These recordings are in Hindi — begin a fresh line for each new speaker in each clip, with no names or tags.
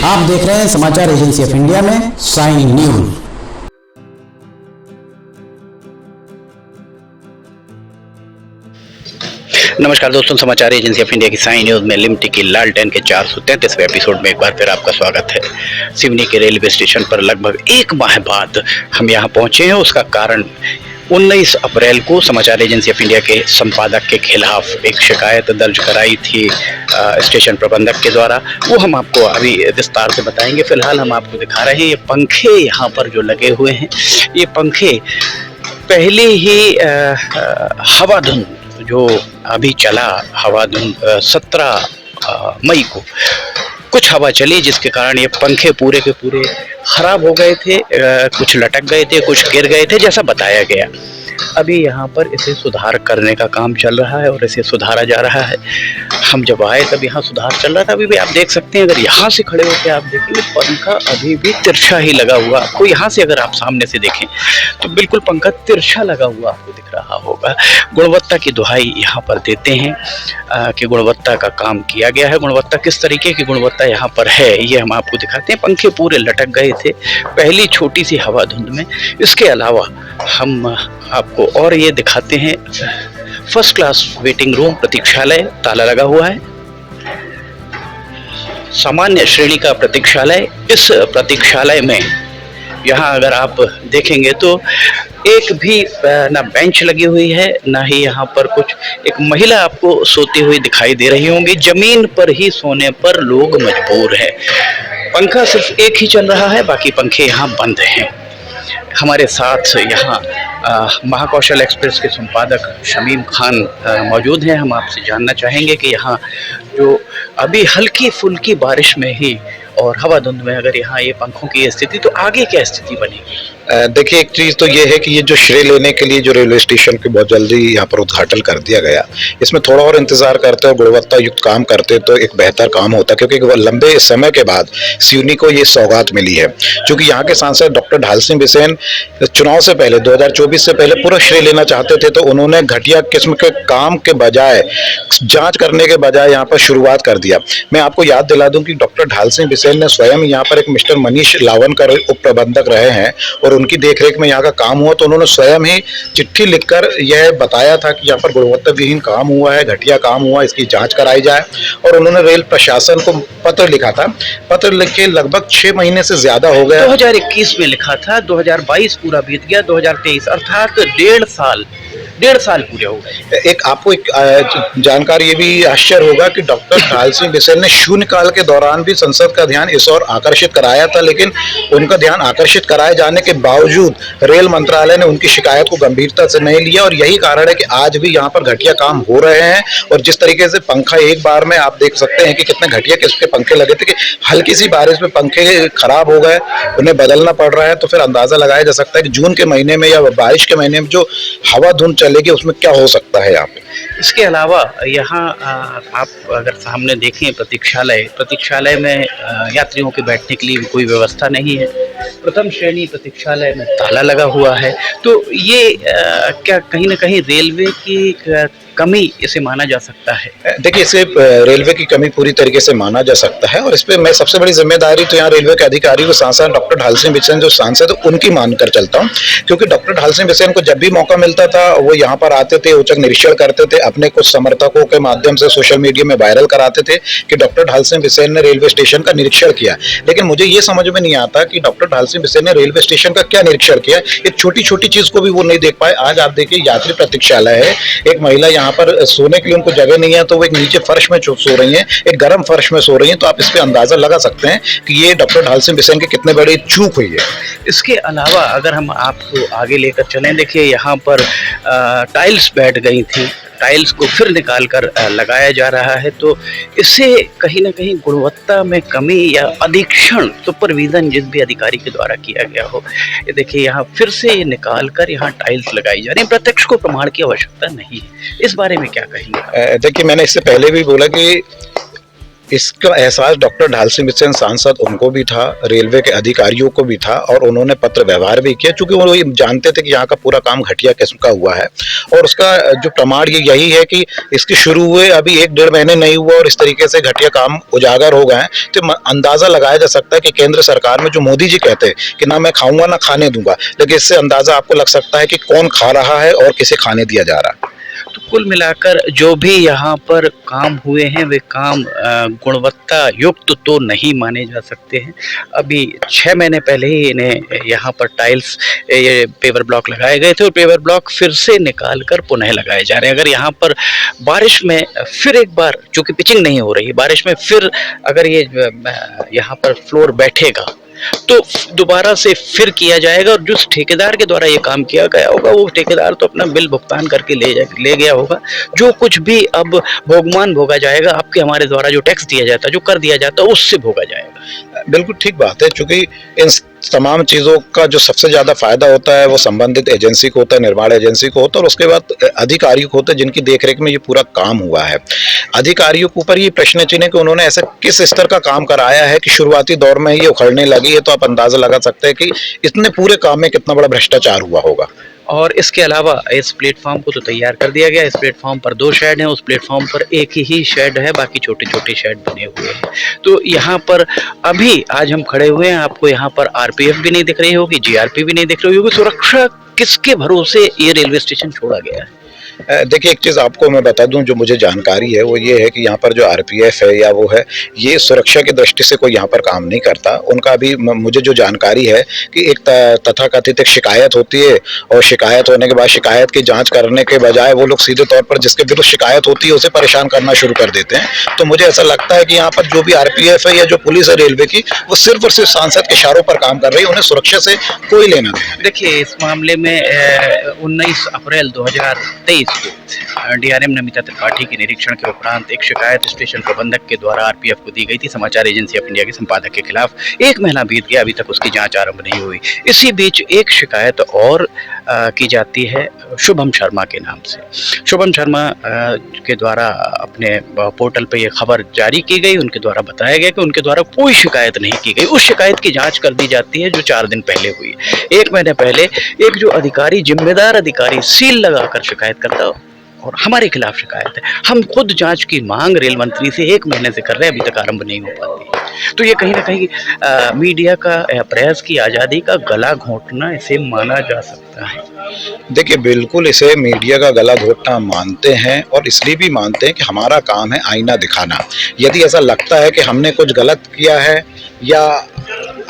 आप देख रहे हैं समाचार एजेंसी ऑफ इंडिया में साइन न्यूज।
नमस्कार दोस्तों, समाचार एजेंसी ऑफ इंडिया की साइन न्यूज में लिमटी की लालटेन के 433वें एपिसोड में एक बार फिर आपका स्वागत है। सिवनी के रेलवे स्टेशन पर लगभग एक माह बाद हम यहां पहुंचे हैं। उसका कारण 19 अप्रैल को समाचार एजेंसी ऑफ इंडिया के संपादक के खिलाफ एक शिकायत दर्ज कराई थी स्टेशन प्रबंधक के द्वारा। वो हम आपको अभी विस्तार से बताएंगे। फिलहाल हम आपको दिखा रहे हैं ये पंखे यहाँ पर जो लगे हुए हैं। ये पंखे पहले ही हवा धुंध जो अभी चला, हवा धुंध 17 मई को कुछ हवा चली, जिसके कारण ये पंखे पूरे के पूरे खराब हो गए थे। कुछ लटक गए थे, कुछ गिर गए थे, जैसा बताया गया। अभी यहाँ पर इसे सुधार करने का काम चल रहा है और इसे सुधारा जा रहा है। हम जब आए तब यहाँ सुधार चल रहा था। अभी भी आप देख सकते हैं, अगर यहाँ से खड़े होकर आप देखेंगे पंखा अभी भी तिरछा ही लगा हुआ। आपको यहाँ से अगर आप सामने से देखें तो बिल्कुल पंखा तिरछा लगा हुआ आपको दिख रहा होगा। गुणवत्ता की दुहाई यहाँ पर देते हैं कि गुणवत्ता का काम किया गया है। गुणवत्ता किस तरीके की गुणवत्ता यहाँ पर है ये हम आपको दिखाते हैं। पंखे पूरे लटक गए थे पहली छोटी सी हवा धुंध में। इसके अलावा हम आपको और ये दिखाते हैं, फर्स्ट क्लास वेटिंग रूम प्रतीक्षालय ताला लगा हुआ है। सामान्य श्रेणी का प्रतीक्षालय, इस प्रतीक्षालय में यहाँ अगर आप देखेंगे तो एक भी ना बेंच लगी हुई है, ना ही यहाँ पर कुछ। एक महिला आपको सोती हुई दिखाई दे रही होंगी। जमीन पर ही सोने पर लोग मजबूर हैं। पंखा सिर्फ एक ही चल रहा है, बाकी पंखे यहाँ बंद हैं। हमारे साथ यहाँ महाकौशल एक्सप्रेस के संपादक शमीम खान मौजूद हैं। हम आपसे जानना चाहेंगे कि यहाँ जो अभी हल्की फुल्की बारिश में ही और हवा धुंध में अगर यहाँ ये पंखों की स्थिति, तो आगे क्या स्थिति बनेगी?
देखिए, एक चीज़ तो ये है कि ये जो श्रेय लेने के लिए जो रेलवे स्टेशन के बहुत जल्दी यहाँ पर उद्घाटन कर दिया गया, इसमें थोड़ा और इंतजार करते और गुणवत्ता युक्त काम करते तो एक बेहतर काम होता, क्योंकि लंबे समय के बाद सिवनी को ये सौगात मिली है। क्योंकि यहाँ के सांसद डॉक्टर ढाल सिंह बिसेन चुनाव से पहले 2024 से पहले पूरा श्रेय लेना चाहते थे, तो उन्होंने घटिया किस्म के काम के बजाय, जाँच करने के बजाय यहाँ पर शुरुआत कर दिया। मैं आपको याद दिला दूँ कि डॉक्टर ढाल सिंह बिसेन ने स्वयं यहाँ पर एक मिस्टर मनीष लावनकर उप प्रबंधक रहे हैं और उनकी देखरेख में यहाँ का काम हुआ। तो उन्होंने स्वयं ही चिट्ठी लिखकर यह बताया था कि यहाँ पर गुणवत्ता विहीन काम हुआ है, घटिया काम हुआ, इसकी जांच कराई जाए। और उन्होंने रेल प्रशासन को पत्र लिखा था। पत्र लिख के लगभग 6 महीने से ज्यादा हो गया।
2021 में लिखा था, 2022 पूरा बीत गया, 2023 अर्थात 1.5 साल पूरे हो गए।
एक आपको एक जानकारी ये भी आश्चर्य होगा कि डॉक्टर ढाल सिंह बिसेन ने शून्यकाल के दौरान भी संसद का ध्यान इस ओर आकर्षित कराया था, लेकिन उनका ध्यान आकर्षित कराए जाने के बावजूद रेल मंत्रालय ने उनकी शिकायत को गंभीरता से नहीं लिया। और यही कारण है कि आज भी यहाँ पर घटिया काम हो रहे हैं। और जिस तरीके से पंखा एक बार में आप देख सकते हैं कि कितने घटिया किस्म के पंखे लगे थे कि हल्की सी बारिश में पंखे खराब हो गए, उन्हें बदलना पड़ रहा है। तो फिर अंदाजा लगाया जा सकता है कि जून के महीने में या बारिश के महीने में जो हवा धुंध चलेगी उसमें क्या हो सकता है यहाँ पे।
इसके अलावा यहाँ आप अगर सामने देखें प्रतीक्षालय में यात्रियों के बैठने के लिए कोई व्यवस्था नहीं है। प्रथम श्रेणी प्रतीक्षालय में ताला लगा हुआ है। तो ये क्या कहीं ना कहीं रेलवे की कमी इसे माना जा सकता है?
देखिए, इसे रेलवे की कमी पूरी तरीके से माना जा सकता है। और इस पे मैं सबसे बड़ी जिम्मेदारी तो यहाँ रेलवे के अधिकारी व सांसद डॉक्टर ढाल सिंह बिसेन जो सांसद उनकी मानकर चलता हूँ। क्योंकि डॉक्टर ढाल सिंह बिसेन को जब भी मौका मिलता था वो यहाँ पर आते थे, औचक निरीक्षण करते थे, अपने कुछ समर्थकों के माध्यम से सोशल मीडिया में वायरल कराते थे कि डॉक्टर ढाल सिंह बिसेन ने रेलवे स्टेशन का निरीक्षण किया। लेकिन मुझे ये समझ में नहीं आता कि डॉक्टर ढाल सिंह बिसेन ने रेलवे स्टेशन का क्या निरीक्षण किया। एक छोटी छोटी चीज को भी वो नहीं देख पाए। आज आप देखिए, यात्री प्रतीक्षालय है, एक महिला यहाँ पर सोने के लिए उनको जगह नहीं है, तो वो एक नीचे फर्श में सो रही हैं, एक गर्म फर्श में सो रही हैं। तो आप इस पे अंदाजा लगा सकते हैं कि ये डॉक्टर ढाल सिंह बिसेन की कितने बड़ी चूक हुई है।
इसके अलावा अगर हम आपको आगे लेकर चलें, देखिए यहाँ पर टाइल्स बैठ गई थी, टाइल्स को फिर निकाल कर लगाया जा रहा है। तो इससे कहीं ना कहीं गुणवत्ता में कमी या अधीक्षण सुपरविजन जिस भी अधिकारी के द्वारा किया गया हो, ये देखिए यहाँ फिर से ये निकाल कर यहाँ टाइल्स लगाई जा रही है। प्रत्यक्ष को प्रमाण की आवश्यकता नहीं है। इस बारे में क्या कहेंगे?
देखिए, मैंने इससे पहले भी बोला कि इसका एहसास डॉक्टर ढाल सिंह बिसेन सांसद उनको भी था, रेलवे के अधिकारियों को भी था और उन्होंने पत्र व्यवहार भी किया, क्योंकि वो ये जानते थे कि यहाँ का पूरा काम घटिया किस्म का हुआ है। और उसका जो प्रमाण ये यही है कि इसके शुरू हुए अभी 1-1.5 महीने नहीं हुआ और इस तरीके से घटिया काम उजागर हो गए हैं। तो अंदाजा लगाया जा सकता है कि केंद्र सरकार में जो मोदी जी कहते हैं कि ना मैं खाऊंगा ना खाने दूंगा, लेकिन इससे अंदाजा आपको लग सकता है कि कौन खा रहा है और किसे खाने दिया जा रहा है।
तो कुल मिलाकर जो भी यहाँ पर काम हुए हैं वे काम गुणवत्ता युक्त तो नहीं माने जा सकते हैं। अभी 6 महीने पहले ही इन्हें यहाँ पर टाइल्स ये पेवर ब्लॉक लगाए गए थे और पेवर ब्लॉक फिर से निकाल कर पुनः लगाए जा रहे हैं। अगर यहाँ पर बारिश में फिर एक बार, चूंकि पिचिंग नहीं हो रही, बारिश में फिर अगर ये यहाँ पर फ्लोर बैठेगा तो दोबारा से फिर किया जाएगा और जिस ठेकेदार के द्वारा ये काम किया गया होगा वो ठेकेदार तो अपना बिल भुगतान करके ले गया होगा। जो कुछ भी अब भोगमान भोगा जाएगा, आपके हमारे द्वारा जो टैक्स दिया जाता है, जो कर दिया जाता है, उससे भोगा जाएगा।
बिल्कुल ठीक बात है, क्योंकि इन तमाम चीज़ों का जो सबसे ज़्यादा फायदा होता है वो संबंधित एजेंसी को होता है, निर्माण एजेंसी को होता है और उसके बाद अधिकारियों को होता है जिनकी देखरेख में ये पूरा काम हुआ है। अधिकारियों के ऊपर ये प्रश्न चिन्ह कि उन्होंने ऐसे किस स्तर का काम कराया है कि शुरुआती दौर में ये उखड़ने लगी है, तो आप अंदाजा लगा सकते हैं कि इतने पूरे काम में कितना बड़ा भ्रष्टाचार हुआ होगा।
और इसके अलावा इस प्लेटफॉर्म को तो तैयार कर दिया गया। इस प्लेटफॉर्म पर 2 शेड हैं, उस प्लेटफॉर्म पर एक ही शेड है, बाकी छोटे छोटे शेड बने हुए हैं। तो यहाँ पर अभी आज हम खड़े हुए हैं, आपको यहाँ पर आरपीएफ भी नहीं दिख रही होगी, जीआरपी भी नहीं दिख रही होगी। सुरक्षा किसके भरोसे ये रेलवे स्टेशन छोड़ा गया है?
देखिए, एक चीज़ आपको मैं बता दूं, जो मुझे जानकारी है वो ये है कि यहाँ पर जो आरपीएफ है या वो है, ये सुरक्षा की दृष्टि से कोई यहाँ पर काम नहीं करता। उनका भी मुझे जो जानकारी है कि एक तथाकथित एक शिकायत होती है और शिकायत होने के बाद शिकायत की जांच करने के बजाय वो लोग सीधे तौर पर जिसके विरुद्ध शिकायत होती है उसे परेशान करना शुरू कर देते हैं। तो मुझे ऐसा लगता है कि यहाँ पर जो भी आरपीएफ है या जो पुलिस है रेलवे की, वो सिर्फ और सिर्फ सांसद के इशारों पर काम कर रही है, उन्हें सुरक्षा से कोई लेना नहीं।
देखिए, इस मामले में 19 अप्रैल 2023 डीआरएम नमिता त्रिपाठी के निरीक्षण के उपरांत एक शिकायत स्टेशन प्रबंधक के द्वारा आरपीएफ को दी गई थी समाचार एजेंसी ऑफ इंडिया के संपादक के खिलाफ। 1 महीना बीत गया, अभी तक उसकी जांच आरंभ नहीं हुई। इसी बीच एक शिकायत और की जाती है शुभम शर्मा के नाम से। शुभम शर्मा के द्वारा अपने पोर्टल पे ये खबर जारी की गई, उनके द्वारा बताया गया कि उनके द्वारा कोई शिकायत नहीं की गई। उस शिकायत की जांच कर दी जाती है जो 4 दिन पहले हुई। 1 महीने पहले एक जो अधिकारी, जिम्मेदार अधिकारी, सील लगाकर शिकायत करता और हमारे खिलाफ शिकायत है। हम खुद जांच की मांग रेल मंत्री से 1 महीने से कर रहे हैं, अभी तक आरंभ नहीं हो पाती। तो ये कहीं ना कहीं मीडिया का, प्रेस की आज़ादी का गला घोंटना इसे माना जा सकता है।
देखिए, बिल्कुल इसे मीडिया का गला घोंटना मानते हैं और इसलिए भी मानते हैं कि हमारा काम है आईना दिखाना। यदि ऐसा लगता है कि हमने कुछ गलत किया है या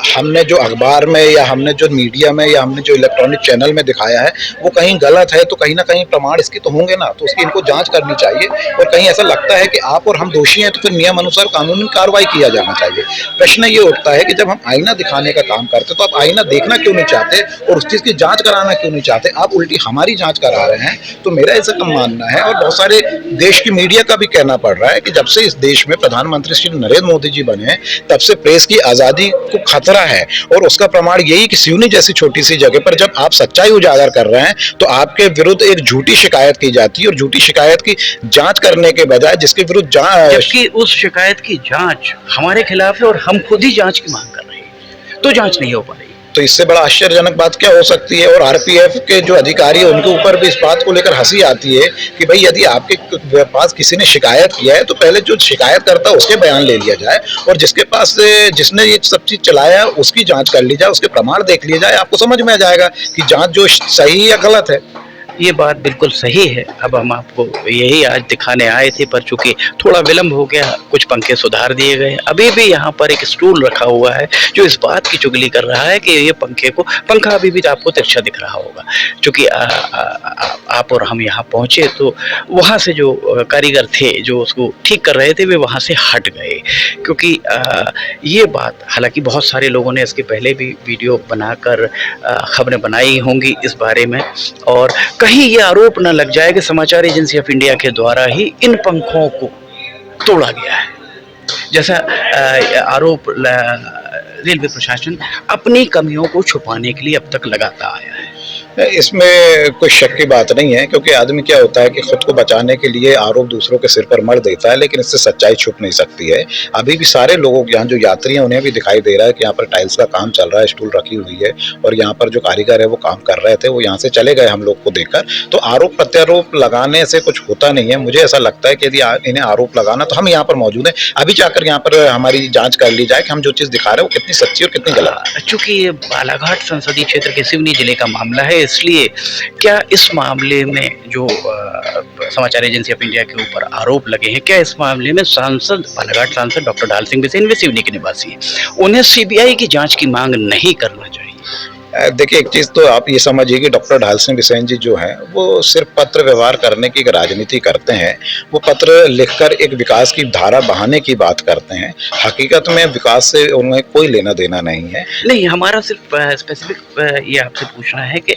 हमने जो अखबार में या हमने जो मीडिया में या हमने जो इलेक्ट्रॉनिक चैनल में दिखाया है वो कहीं गलत है, तो कहीं ना कहीं प्रमाण इसके तो होंगे ना, तो उसकी इनको जांच करनी चाहिए। और कहीं ऐसा लगता है कि आप और हम दोषी हैं तो फिर नियम अनुसार कानूनी कार्रवाई किया जाना चाहिए। प्रश्न ये उठता है कि जब हम आईना दिखाने का काम करते तो आप आईना देखना क्यों नहीं चाहते और उस चीज़ की जाँच कराना क्यों नहीं चाहते? आप उल्टी हमारी जाँच करा रहे हैं। तो मेरा ऐसा कम मानना है और बहुत सारे देश की मीडिया का भी कहना पड़ रहा है कि जब से इस देश में प्रधानमंत्री श्री नरेंद्र मोदी जी बने तब से प्रेस की आज़ादी को खतरा है। और उसका प्रमाण यही कि सिवनी जैसी छोटी सी जगह पर जब आप सच्चाई उजागर कर रहे हैं तो आपके विरुद्ध एक झूठी शिकायत की जाती है और झूठी शिकायत की जांच करने के बजाय जिसके विरुद्ध
जबकि उस शिकायत की जांच हमारे खिलाफ है और हम खुद ही जांच की मांग कर रहे हैं, तो जांच नहीं हो पा रही।
तो इससे बड़ा आश्चर्यजनक बात क्या हो सकती है? और आरपीएफ के जो अधिकारी है उनके ऊपर भी इस बात को लेकर हंसी आती है कि भाई यदि आपके पास किसी ने शिकायत किया है तो पहले जो शिकायत करता है उसके बयान ले लिया जाए और जिसके पास जिसने ये सब चीज चलाया है उसकी जांच कर ली जाए, उसके प्रमाण देख लिए जाए, आपको समझ में आ जाएगा कि जांच जो सही या गलत है।
ये बात बिल्कुल सही है। अब हम आपको यही आज दिखाने आए थे, पर चूंकि थोड़ा विलंब हो गया, कुछ पंखे सुधार दिए गए। अभी भी यहाँ पर एक स्टूल रखा हुआ है जो इस बात की चुगली कर रहा है कि ये पंखा अभी भी आपको तिरछा दिख रहा होगा। चूंकि आप और हम यहाँ पहुँचे तो वहाँ से जो कारीगर थे जो उसको ठीक कर रहे थे वे वहाँ से हट गए, क्योंकि ये बात, हालांकि बहुत सारे लोगों ने इसके पहले भी वीडियो बनाकर खबरें बनाई होंगी इस बारे में, और कहीं ये आरोप न लग जाए कि समाचार एजेंसी ऑफ इंडिया के द्वारा ही इन पंखों को तोड़ा गया है, जैसा आरोप रेलवे प्रशासन अपनी कमियों को छुपाने के लिए अब तक लगाता आया है।
इसमें कोई शक की बात नहीं है, क्योंकि आदमी क्या होता है कि खुद को बचाने के लिए आरोप दूसरों के सिर पर मढ़ देता है, लेकिन इससे सच्चाई छुप नहीं सकती है। अभी भी सारे लोगों यहाँ जो यात्री हैं उन्हें भी दिखाई दे रहा है कि यहाँ पर टाइल्स का काम चल रहा है, स्टूल रखी हुई है और यहाँ पर जो कारीगर है वो काम कर रहे थे, वो यहाँ से चले गए हम लोग को देखकर। तो आरोप प्रत्यारोप लगाने से कुछ होता नहीं है। मुझे ऐसा लगता है कि यदि इन्हें आरोप लगाना, तो हम यहाँ पर मौजूद हैं, अभी जाकर यहाँ पर हमारी जाँच कर ली जाए कि हम जो चीज़ दिखा रहे हैं वो कितनी सच्ची और कितनी गलत है।
चूंकि ये बालाघाट संसदीय क्षेत्र के सिवनी जिले का मामला है, इसलिए क्या इस मामले में जो समाचार एजेंसी ऑफ इंडिया के ऊपर आरोप लगे हैं, क्या इस मामले में बालाघाट सांसद डॉक्टर ढाल सिंह बिसेन वे सिवनी के निवासी हैं, उन्हें सीबीआई की जांच की मांग नहीं करना चाहिए?
देखिए, एक चीज़ तो आप ये समझिए कि डॉक्टर ढाल सिंह बिसेन जी जो हैं वो सिर्फ पत्र व्यवहार करने की एक राजनीति करते हैं। वो पत्र लिखकर एक विकास की धारा बहाने की बात करते हैं। हकीकत में विकास से उन्हें कोई लेना देना नहीं है।
नहीं, हमारा सिर्फ स्पेसिफिक ये आपसे पूछना है कि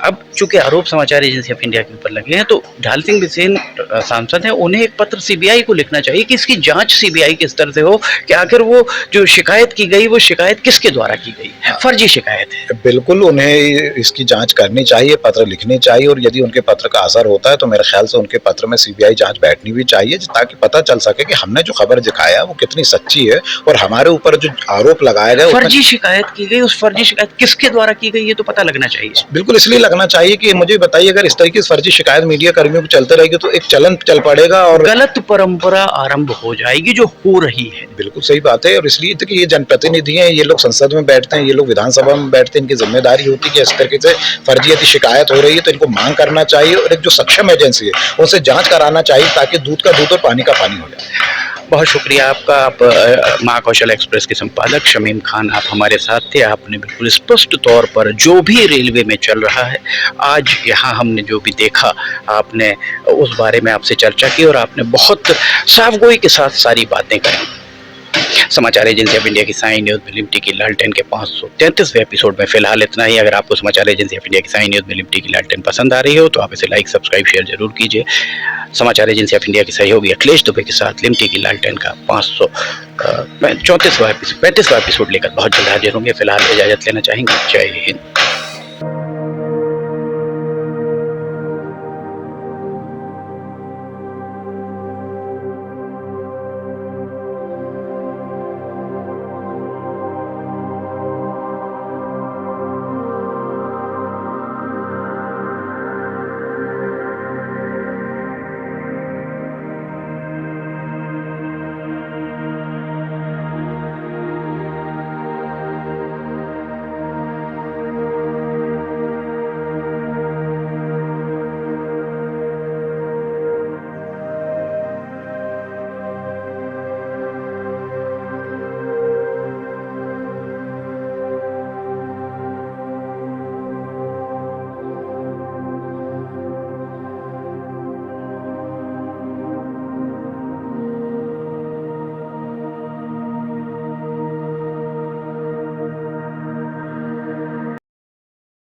अब चूंकि आरोप समाचार एजेंसी ऑफ इंडिया के ऊपर लगे हैं, तो ढाल सिंह बिसेन सांसद हैं, उन्हें एक पत्र सीबीआई को लिखना चाहिए कि इसकी जांच सीबीआई के स्तर से हो कि आखिर वो जो शिकायत की गई वो शिकायत किसके द्वारा की गई, फर्जी शिकायत है।
बिल्कुल उन्हें इसकी जांच करनी चाहिए, पत्र लिखने चाहिए, और यदि उनके पत्र का असर होता है तो मेरे ख्याल से उनके पत्र में सीबीआई जांच बैठनी भी चाहिए, ताकि पता चल सके कि हमने जो खबर दिखाया वो कितनी सच्ची है और हमारे ऊपर जो आरोप लगाया गया
फर्जी शिकायत की गई, उस फर्जी शिकायत किसके द्वारा की गई ये तो पता लगना चाहिए।
बिल्कुल इसलिए लगना चाहिए कि मुझे बताइए, अगर इस तरीके से फर्जी शिकायत मीडिया कर्मियों को चलते रहेगी तो एक चलन चल पड़ेगा और
गलत परंपरा आरंभ हो जाएगी जो हो रही है।
बिल्कुल सही बात है। और इसलिए देखिए, ये जनप्रतिनिधि हैं, ये लोग संसद में बैठते हैं, ये लोग विधानसभा में बैठते हैं, इनकी जिम्मेदारी होती है कि इस तरीके से फर्जी यदि शिकायत हो रही है तो इनको मांग करना चाहिए और एक जो सक्षम एजेंसी है उनसे जांच कराना चाहिए, ताकि दूध का दूध और पानी का पानी हो जाए।
बहुत शुक्रिया आपका। आप महाकौशल एक्सप्रेस के संपादक शमीम खान, आप हमारे साथ थे। आपने बिल्कुल स्पष्ट तौर पर जो भी रेलवे में चल रहा है आज यहाँ हमने जो भी देखा, आपने उस बारे में आपसे चर्चा की और आपने बहुत साफगोई के साथ सारी बातें करी। समाचार एजेंसी ऑफ इंडिया की साई न्यूज़ में लिमटी की लालटेन के 533वें एपिसोड में फिलहाल इतना ही। अगर आपको समाचार एजेंसी ऑफ इंडिया की साई न्यूज़ में लिमटी की लालटेन पसंद आ रही हो तो आप इसे लाइक, सब्सक्राइब, शेयर जरूर कीजिए। समाचार एजेंसी ऑफ इंडिया के सहयोगी अखिलेश दुबे के साथ लिमटी की लालटेन का 534वां 35वां एपिसोड लेकर बहुत जल्द हाजिर होंगे। फिलहाल इजाजत लेना चाहेंगे। जय हिंद।